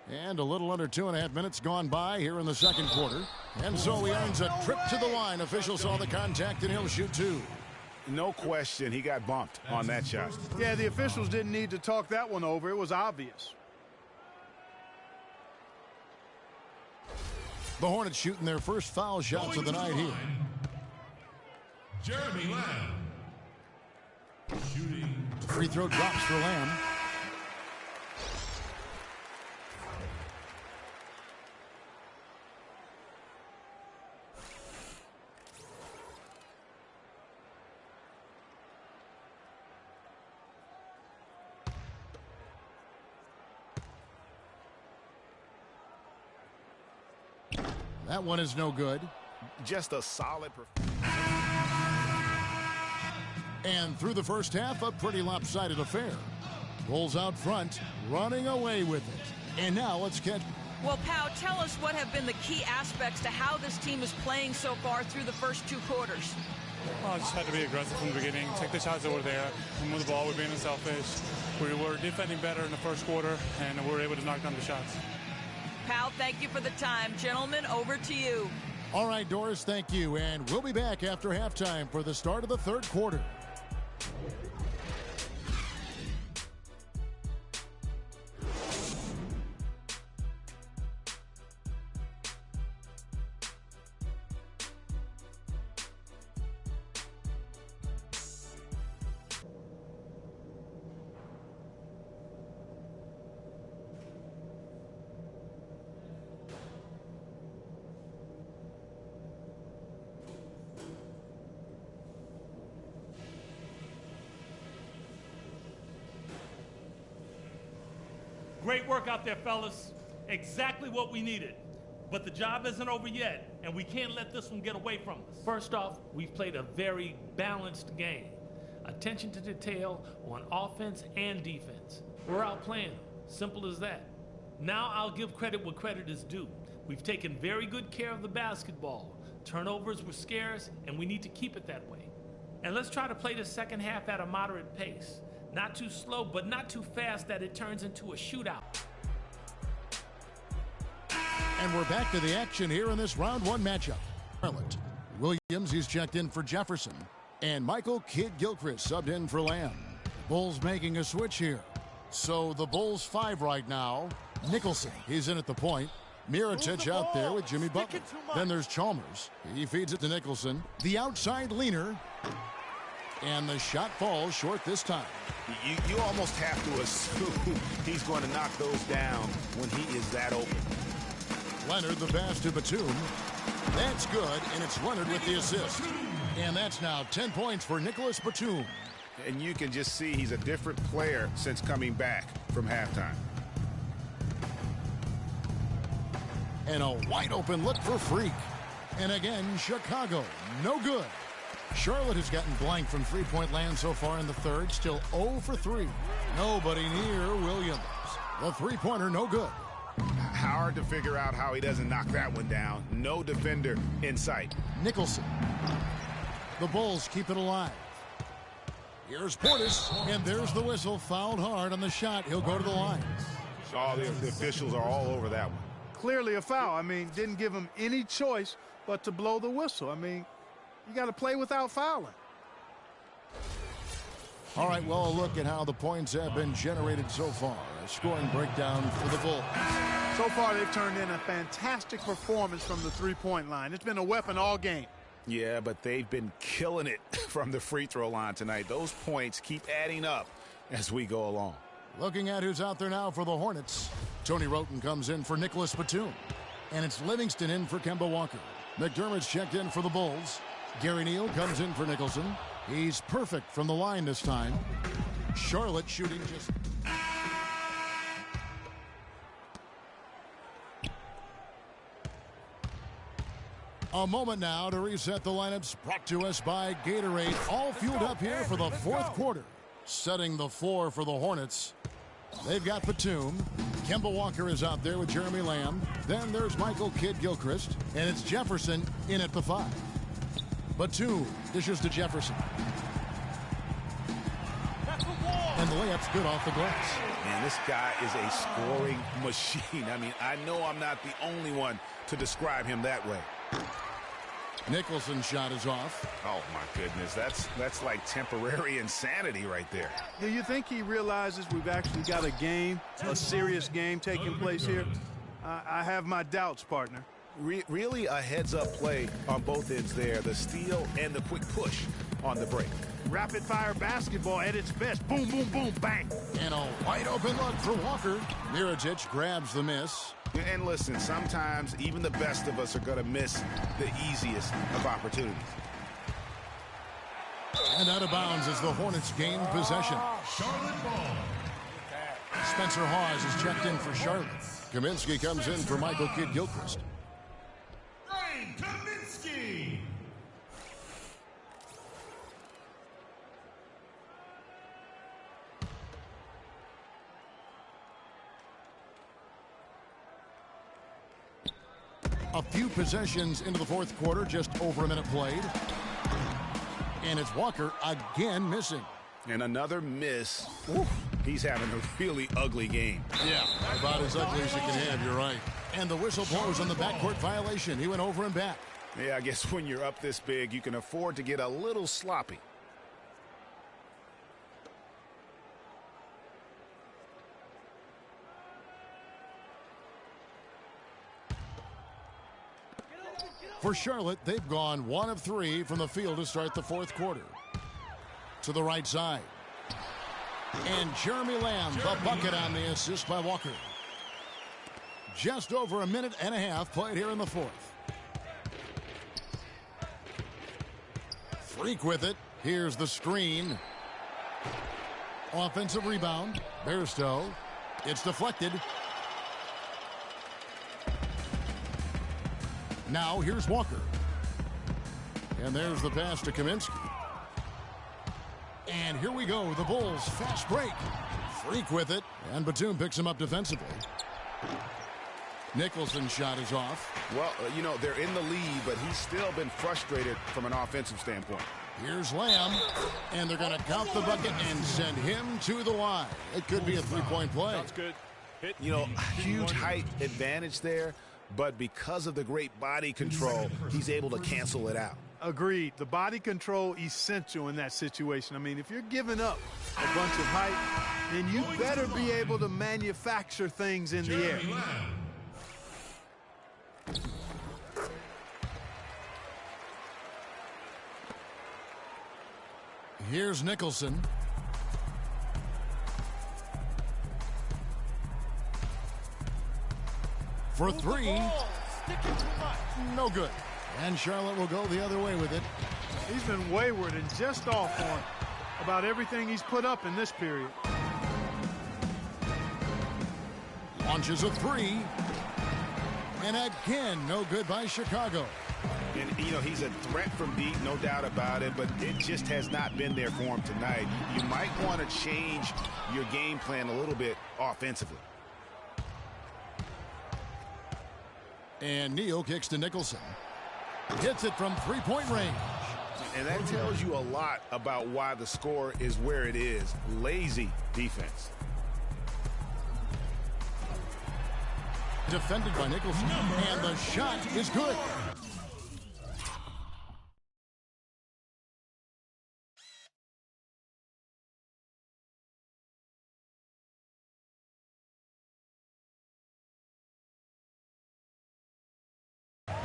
And a little under 2.5 minutes gone by here in the second quarter. And so he earns a trip to the line. Official saw the contact, and he'll shoot two. No question, he got bumped on that shot. Yeah, the officials didn't need to talk that one over. It was obvious. The Hornets shooting their first foul shots of the night here. Jeremy Lamb. Shooting. Free throw drops for Lamb. That one is no good. Just a solid performance. And through the first half, a pretty lopsided affair. Bulls out front, running away with it. And now let's get... Well, Pau, tell us what have been the key aspects to how this team is playing so far through the first two quarters. Well, I just had to be aggressive from the beginning, take the shots that were there, move the ball, we're being unselfish. We were defending better in the first quarter, and we were able to knock down the shots. Pal, thank you for the time. Gentlemen, over to you. All right, Doris, thank you. And we'll be back after halftime for the start of the third quarter. Great work out there, fellas. Exactly what we needed. But the job isn't over yet, and we can't let this one get away from us. First off, we've played a very balanced game. Attention to detail on offense and defense. We're outplaying them. Simple as that. Now I'll give credit where credit is due. We've taken very good care of the basketball. Turnovers were scarce, and we need to keep it that way. And let's try to play the second half at a moderate pace. Not too slow, but not too fast that it turns into a shootout. And we're back to the action here in this round one matchup. Charlotte. Williams, he's checked in for Jefferson. And Michael Kidd-Gilchrist subbed in for Lamb. Bulls making a switch here. So the Bulls 5 right now. Nicholson, he's in at the point. Mirotic out there with Jimmy Butler. Then there's Chalmers. He feeds it to Nicholson. The outside leaner. And the shot falls short this time. You almost have to assume he's going to knock those down when he is that open. Leonard, the pass to Batum. That's good, and it's Leonard with the assist. And that's now 10 points for Nicholas Batum. And you can just see he's a different player since coming back from halftime. And a wide open look for Freak. And again, Chicago, no good. Charlotte has gotten blank from three-point land so far in the third. Still 0 for 3. Nobody near Williams. The three-pointer, no good. Hard to figure out how he doesn't knock that one down. No defender in sight. Nicholson. The Bulls keep it alive. Here's Portis, and there's the whistle. Fouled hard on the shot. He'll go to the line. All the officials are all over that one. Clearly a foul. I mean, didn't give him any choice but to blow the whistle. I mean, you got to play without fouling. All right, well, a look at how the points have been generated so far. A scoring breakdown for the Bulls. So far, they've turned in a fantastic performance from the three-point line. It's been a weapon all game. Yeah, but they've been killing it from the free throw line tonight. Those points keep adding up as we go along. Looking at who's out there now for the Hornets. Tony Roten comes in for Nicholas Batum. And it's Livingston in for Kemba Walker. McDermott's checked in for the Bulls. Gary Neal comes in for Nicholson. He's perfect from the line this time. Charlotte shooting just... A moment now to reset the lineups, brought to us by Gatorade. All fueled up here for the fourth quarter. Setting the floor for the Hornets. They've got Batum. Kemba Walker is out there with Jeremy Lamb. Then there's Michael Kidd-Gilchrist. And it's Jefferson in at the 5. Batum dishes to Jefferson. And the layup's good off the glass. Man, this guy is a scoring machine. I mean, I know I'm not the only one to describe him that way. Nicholson's shot is off. Oh, my goodness. That's like temporary insanity right there. Do you think he realizes we've actually got a game, a serious game taking place here? I have my doubts, partner. Really a heads-up play on both ends there. The steal and the quick push on the break. Rapid-fire basketball at its best. Boom, boom, boom, bang. And a wide-open look for Walker. Mirotic grabs the miss. And listen, sometimes even the best of us are going to miss the easiest of opportunities. And out of bounds as the Hornets gain possession. Spencer Hawes is checked in for Charlotte. Kaminsky comes in for Michael Kidd-Gilchrist. Kaminsky. A few possessions into the fourth quarter, just over a minute played. And it's Walker again missing. And another miss. Oof. He's having a really ugly game. Yeah, about as ugly as you can have, you're right. And the whistle blows on the backcourt violation. He went over and back. Yeah, I guess when you're up this big, you can afford to get a little sloppy. For Charlotte, they've gone 1 of 3 from the field to start the fourth quarter. To the right side. And Jeremy Lamb, the bucket on the assist by Walker. Just over a minute and a half played here in the fourth. Freak with it. Here's the screen. Offensive rebound. Bairstow. It's deflected. Now here's Walker. And there's the pass to Kaminsky. And here we go. The Bulls fast break. Freak with it. And Batum picks him up defensively. Nicholson's shot is off. Well, you know, they're in the lead, but he's still been frustrated from an offensive standpoint. Here's Lamb. And they're going to count the bucket and send him to the line. It could be a three-point play. That's good. You know, huge height advantage there, but because of the great body control, he's able to cancel it out. Agreed. The body control essential in that situation. I mean, if you're giving up a bunch of height, then you better be able to manufacture things in the air. Here's Nicholson. For three. No good. And Charlotte will go the other way with it. He's been wayward and just off on about everything he's put up in this period. Launches a three. And again, no good by Chicago. And, you know, he's a threat from deep, no doubt about it, but it just has not been there for him tonight. You might want to change your game plan a little bit offensively. And Neal kicks to Nicholson. Hits it from three-point range. And that tells you a lot about why the score is where it is. Lazy defense. Defended by Nicholson. And the shot is good.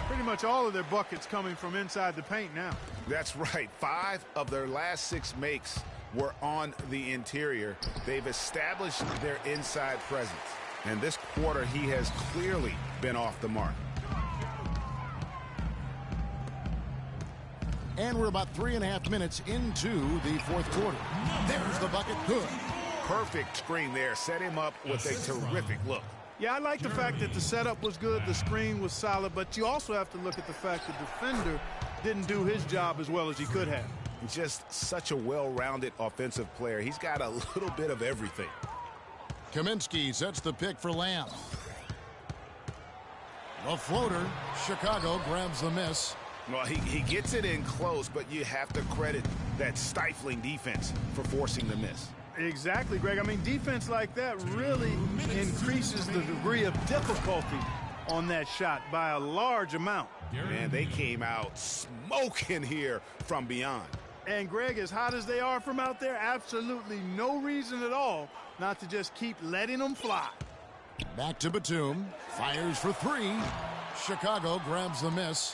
Pretty much all of their buckets coming from inside the paint now. That's right. 5 of their last 6 makes were on the interior. They've established their inside presence. And this quarter, he has clearly been off the mark. And we're about 3.5 minutes into the fourth quarter. There's the bucket. Good. Perfect screen there. Set him up with a terrific look. Yeah, I like the fact that the setup was good, the screen was solid, but you also have to look at the fact the defender didn't do his job as well as he could have. Just such a well-rounded offensive player. He's got a little bit of everything. Kaminsky sets the pick for Lamb. The floater. Chicago grabs the miss. Well, he gets it in close, but you have to credit that stifling defense for forcing the miss. Exactly, Greg. I mean, defense like that really increases the degree of difficulty on that shot by a large amount. And they came out smoking here from beyond. And, Greg, as hot as they are from out there, absolutely no reason at all not to just keep letting them fly. Back to Batum. Fires for three. Chicago grabs the miss.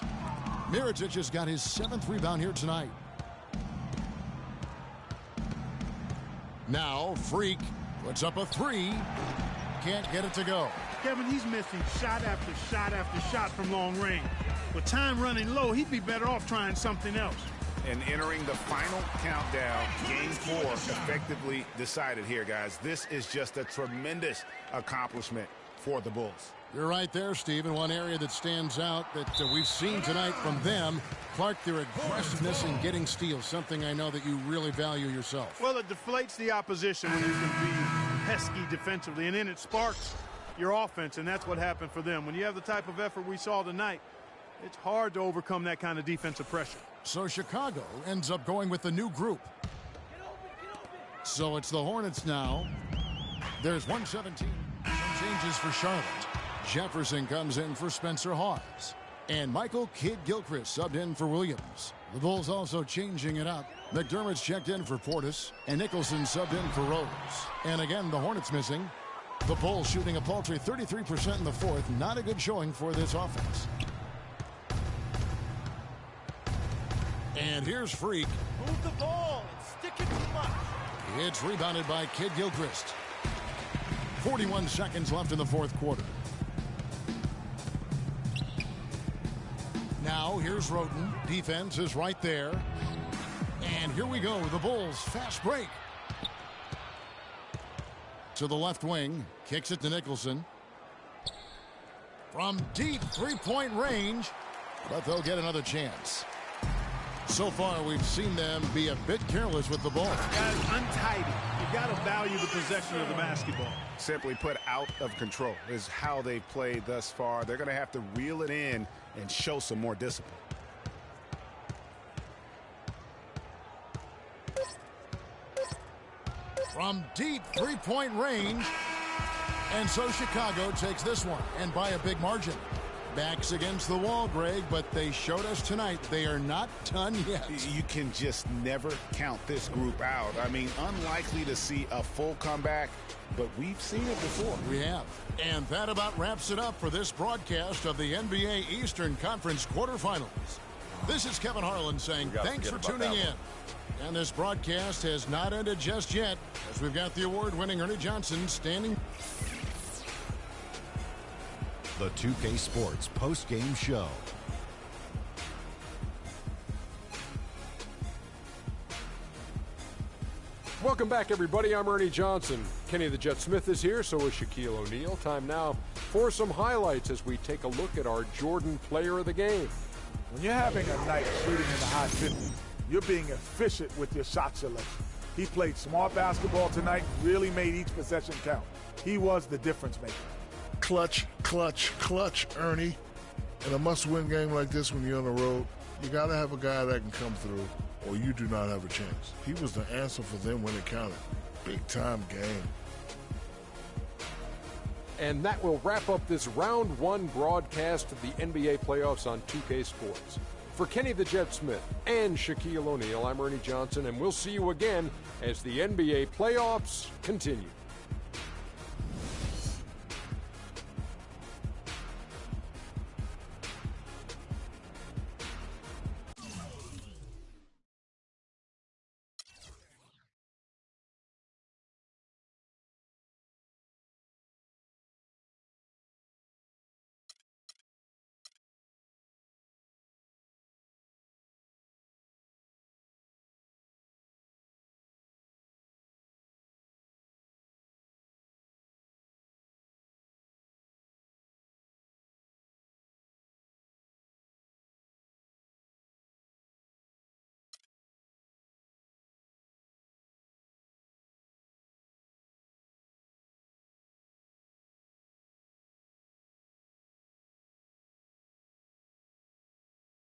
Mirotic has got his 7th rebound here tonight. Now, Freak puts up a three. Can't get it to go. Kevin, he's missing shot after shot after shot from long range. With time running low, he'd be better off trying something else. And entering the final countdown, game 4 effectively decided here, guys. This is just a tremendous accomplishment for the Bulls. You're right there, Steve. And one area that stands out that we've seen tonight from them, Clark, their aggressiveness in getting steals, something I know that you really value yourself. Well, it deflates the opposition when you can be pesky defensively, and then it sparks your offense, and that's what happened for them. When you have the type of effort we saw tonight, it's hard to overcome that kind of defensive pressure. So Chicago ends up going with the new group. So it's the Hornets now. There's 117. Some changes for Charlotte. Jefferson comes in for Spencer Hawes. And Michael Kidd-Gilchrist subbed in for Williams. The Bulls also changing it up. McDermott's checked in for Portis. And Nicholson subbed in for Rose. And again, the Hornets missing. The Bulls shooting a paltry 33% in the fourth. Not a good showing for this offense. And here's Freak. Move the ball and stick it to much. It's rebounded by Kidd-Gilchrist. 41 seconds left in the fourth quarter. Now here's Roten. Defense is right there. And here we go. The Bulls fast break. To the left wing. Kicks it to Nicholson. From deep three-point range. But they'll get another chance. So far, we've seen them be a bit careless with the ball. Guys, untidy. You got to value the possession of the basketball. Simply put, out of control is how they've played thus far. They're going to have to reel it in and show some more discipline. From deep three-point range. And so Chicago takes this one, and by a big margin. Backs against the wall, Greg, but they showed us tonight they are not done yet. You can just never count this group out. I mean, unlikely to see a full comeback, but we've seen it before. We have. And that about wraps it up for this broadcast of the NBA Eastern Conference quarterfinals. This is Kevin Harlan saying thanks for tuning in. And this broadcast has not ended just yet, as we've got the award-winning Ernie Johnson standing. The 2K Sports post-game show. Welcome back, everybody. I'm Ernie Johnson. Kenny the Jet Smith is here, so is Shaquille O'Neal. Time now for some highlights as we take a look at our Jordan Player of the Game. When you're having a night shooting in the high 50s, you're being efficient with your shot selection. He played smart basketball tonight, really made each possession count. He was the difference maker. Clutch, clutch, clutch, Ernie. In a must-win game like this when you're on the road, you got to have a guy that can come through, or you do not have a chance. He was the answer for them when it counted. Big-time game. And that will wrap up this round one broadcast of the NBA playoffs on 2K Sports. For Kenny the Jet Smith and Shaquille O'Neal, I'm Ernie Johnson, and we'll see you again as the NBA playoffs continue.